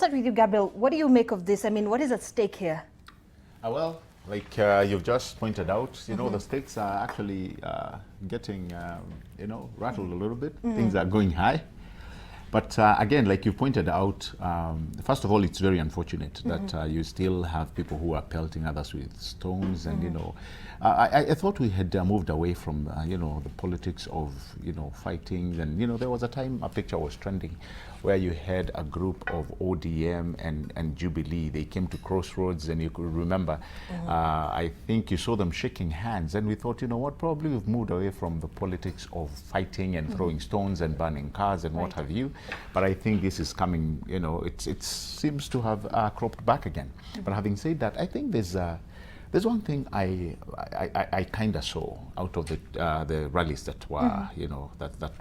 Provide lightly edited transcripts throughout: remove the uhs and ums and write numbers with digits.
start with you, Gabriel. What do you make of this? I mean, what is at stake here? Well, like you've just pointed out, you know, the stakes are actually getting, you know, rattled a little bit. Things are going high. But again, like you pointed out, first of all, it's very unfortunate that you still have people who are pelting others with stones. And, you know, I thought we had moved away from, you know, the politics of, you know, fighting. And, you know, there was a time a picture was trending where you had a group of ODM and Jubilee. They came to crossroads, and you could remember, I think you saw them shaking hands. And we thought, you know what, probably we've moved away from the politics of fighting and throwing stones and burning cars and what have you. But I think this is coming, you know, it seems to have cropped back again. But having said that, I think there's one thing I kind of saw out of the rallies that were, you know, that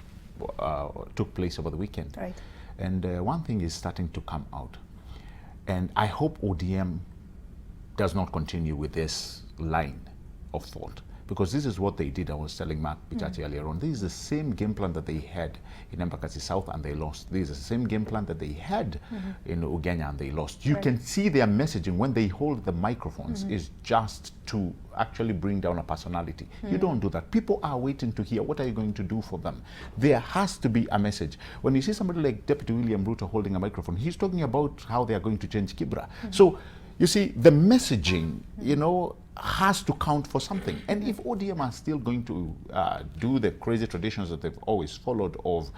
took place over the weekend. Right. And one thing is starting to come out. And I hope ODM does not continue with this line of thought, because this is what they did. I was telling Mark Bichachi earlier on. This is the same game plan that they had in Embakasi South and they lost. This is the same game plan that they had in Ugenya and they lost. You can see their messaging when they hold the microphones is just to actually bring down a personality. You don't do that. People are waiting to hear, what are you going to do for them? There has to be a message. When you see somebody like Deputy William Ruto holding a microphone, he's talking about how they are going to change Kibra. So you see, the messaging, you know, has to count for something. And if ODM are still going to do the crazy traditions that they've always followed of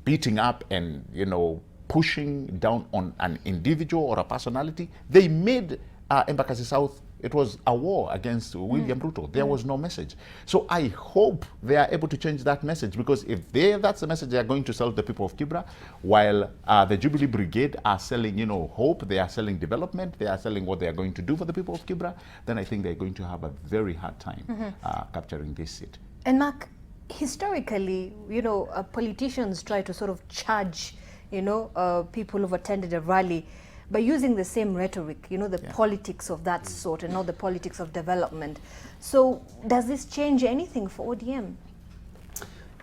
beating up and, you know, pushing down on an individual or a personality, they made Embakasi South, it was a war against William Ruto. There was no message. So I hope they are able to change that message, because if that's the message they are going to sell to the people of Kibra, while the Jubilee Brigade are selling, you know, hope, they are selling development, they are selling what they are going to do for the people of Kibra, then I think they're going to have a very hard time capturing this seat. And Mark, historically, you know, politicians try to sort of charge, you know, people who've attended a rally by using the same rhetoric, you know, the politics of that sort and not the politics of development. So does this change anything for ODM?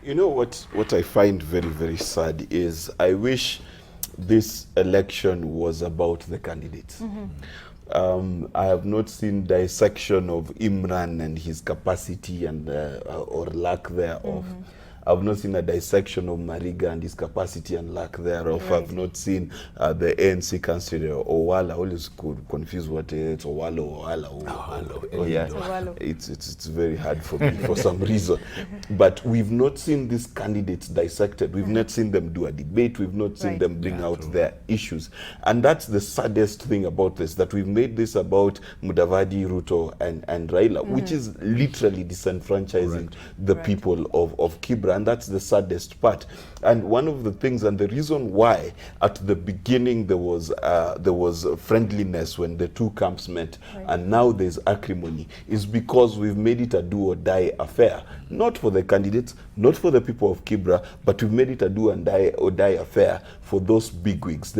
You know what I find very, very sad is I wish this election was about the candidates. I have not seen dissection of Imran and his capacity and or lack thereof. I've not seen a dissection of Mariga and his capacity and lack thereof. I've not seen the ANC candidate Owala. I always could confuse what it's Owala. Yeah, it's very hard for me for some reason. But we've not seen these candidates dissected. We've not seen them do a debate. We've not seen them bring out their issues. And that's the saddest thing about this, that we've made this about Mudavadi, Ruto, and Raila, which is literally disenfranchising the people of Kibra. And that's the saddest part. And one of the things, and the reason why at the beginning there was friendliness when the two camps met, and now there's acrimony, is because we've made it a do or die affair. Not for the candidates, not for the people of Kibra, but we've made it a do and die or die affair for those bigwigs.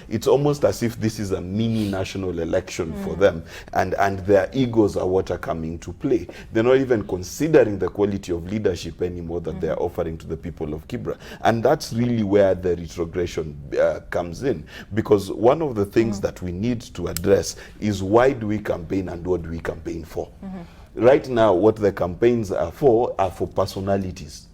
It's almost as if this is a mini national election for them, and their egos are what are coming to play. They're not even considering the quality of leadership anymore that they're offering to the people of Kibra. And that's really where the retrogression comes in, because one of the things that we need to address is, why do we campaign and what do we campaign for? Right now, what the campaigns are for personalities.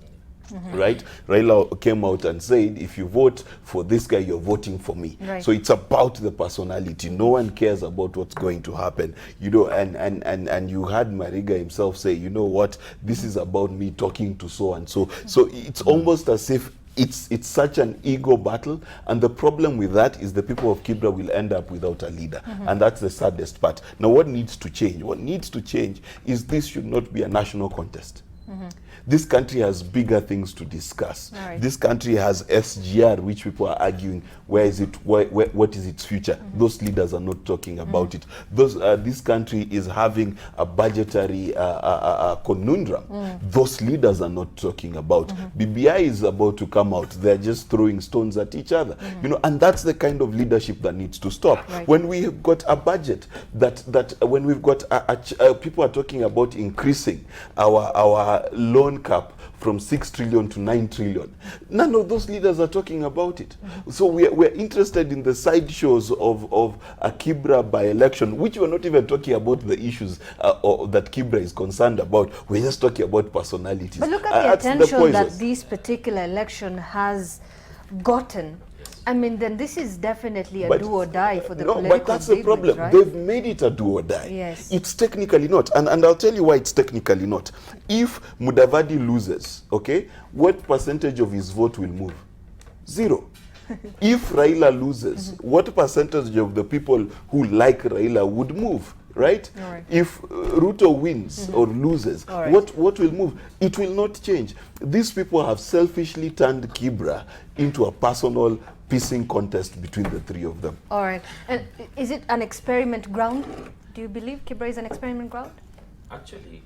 Right? Raila came out and said, if you vote for this guy, you're voting for me. So it's about the personality. No one cares about what's going to happen. You know, and you had Mariga himself say, you know what, this is about me talking to so and so. So it's almost as if it's such an ego battle, and the problem with that is the people of Kibra will end up without a leader, and that's the saddest part. Now, what needs to change? What needs to change is this should not be a national contest. This country has bigger things to discuss. This country has SGR, which people are arguing, where is it? What is its future? Those leaders are not talking about it. This country is having a budgetary conundrum. Those leaders are not talking about. BBI is about to come out. They're just throwing stones at each other. You know, and that's the kind of leadership that needs to stop. When we've got a budget when we've got people are talking about increasing our loan cap from 6 trillion to 9 trillion. None of those leaders are talking about it. So we're interested in the sideshows of a Kibra by-election, which we're not even talking about the issues that Kibra is concerned about. We're just talking about personalities. But look at the attention that this particular election has gotten. I mean, then this is definitely a do or die for the political but that's the problem. Right? They've made it a do or die. Yes. It's technically not. And I'll tell you why it's technically not. If Mudavadi loses, okay, what percentage of his vote will move? 0. If Raila loses, what percentage of the people who like Raila would move? Right? If Ruto wins or loses, what will move? It will not change. These people have selfishly turned Kibra into a personal pissing contest between the three of them. All right. And is it an experiment ground? Do you believe Kibra is an experiment ground? Actually,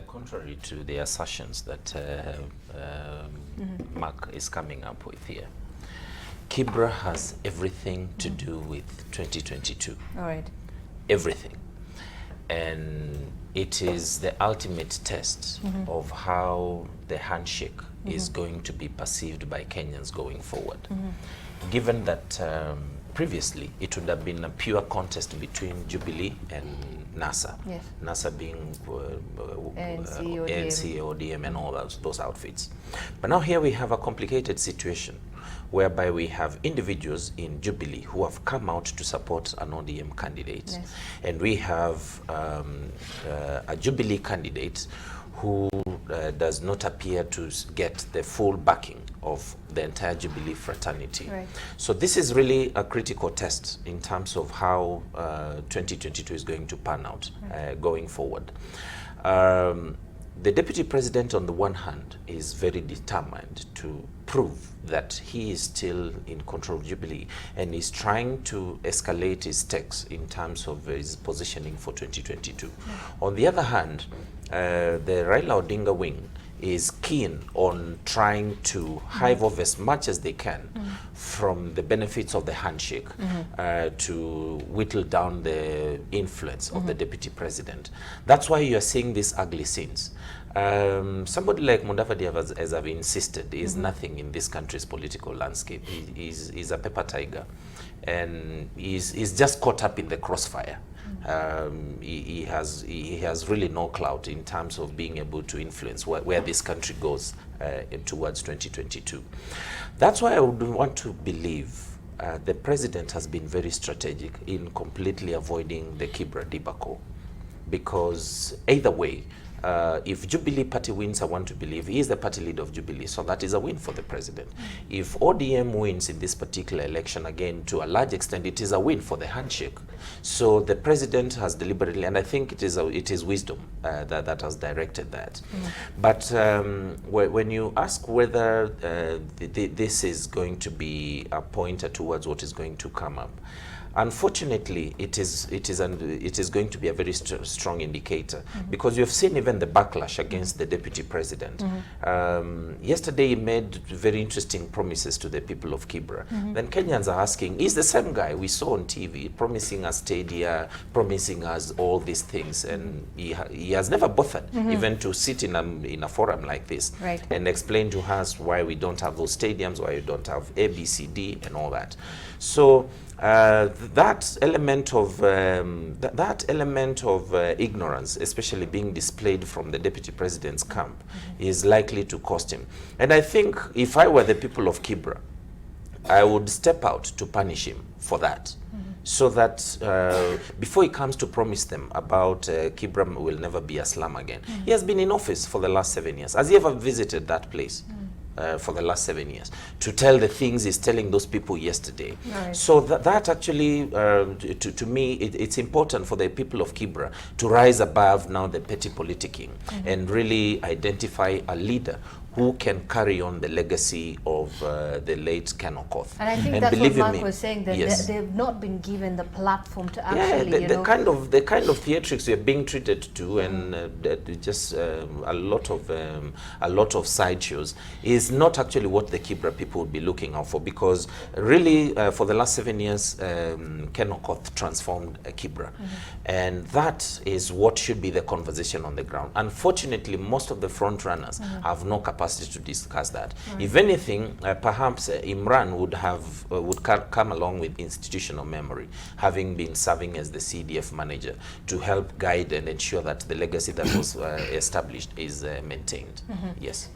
contrary to the assertions that Mark is coming up with here, Kibra has everything to do with 2022. All right. Everything. And it is the ultimate test of how the handshake is going to be perceived by Kenyans going forward. Given that previously it would have been a pure contest between Jubilee and NASA. Yes. NASA being ANC, ODM and all those outfits. But now here we have a complicated situation whereby we have individuals in Jubilee who have come out to support an ODM candidate. Yes. And we have a Jubilee candidate who does not appear to get the full backing of the entire Jubilee fraternity. Right. So this is really a critical test in terms of how 2022 is going to pan out going forward. The Deputy President, on the one hand, is very determined to prove that he is still in control of Jubilee and is trying to escalate his stakes in terms of his positioning for 2022. On the other hand, the Raila Odinga wing is keen on trying to hive off as much as they can from the benefits of the handshake to whittle down the influence of the Deputy President. That's why you're seeing these ugly scenes. Somebody like Mudavadi, as I've insisted, is nothing in this country's political landscape. He's a paper tiger, and he's just caught up in the crossfire. He has really no clout in terms of being able to influence where this country goes towards 2022. That's why I would want to believe the president has been very strategic in completely avoiding the Kibra debacle, because either way, if Jubilee Party wins, I want to believe he is the party leader of Jubilee, so that is a win for the president. If ODM wins in this particular election, again, to a large extent, it is a win for the handshake. So the president has deliberately, and I think it is wisdom that has directed that. But when you ask whether this is going to be a pointer towards what is going to come up, unfortunately, it is going to be a very strong indicator, because you've seen even the backlash against the deputy president. Yesterday, he made very interesting promises to the people of Kibra. Then Kenyans are asking, is the same guy we saw on TV promising us stadia, promising us all these things, and he has never bothered even to sit in a forum like this and explain to us why we don't have those stadiums, why we don't have A, B, C, D, and all that. So that element of ignorance, especially being displayed from the deputy president's camp, is likely to cost him. And I think if I were the people of Kibra, I would step out to punish him for that. So that before he comes to promise them about Kibra will never be a slum again. He has been in office for the last 7 years. Has he ever visited that place? For the last 7 years, to tell the things he's telling those people yesterday. So that actually, to me, it's important for the people of Kibra to rise above now the petty politicking and really identify a leader who can carry on the legacy of the late Ken Okoth. And I think that's what believe Mark me, was saying, that yes. they've not been given the platform to Yeah, actually, the kind of theatrics we're being treated to, and just a lot of sideshows is not actually what the Kibra people would be looking out for, because really for the last 7 years, Ken Okoth transformed Kibra, and that is what should be the conversation on the ground. Unfortunately, most of the front runners have no capacity to discuss that. If anything, perhaps Imran would come along with institutional memory, having been serving as the CDF manager, to help guide and ensure that the legacy that was established is maintained. Yes.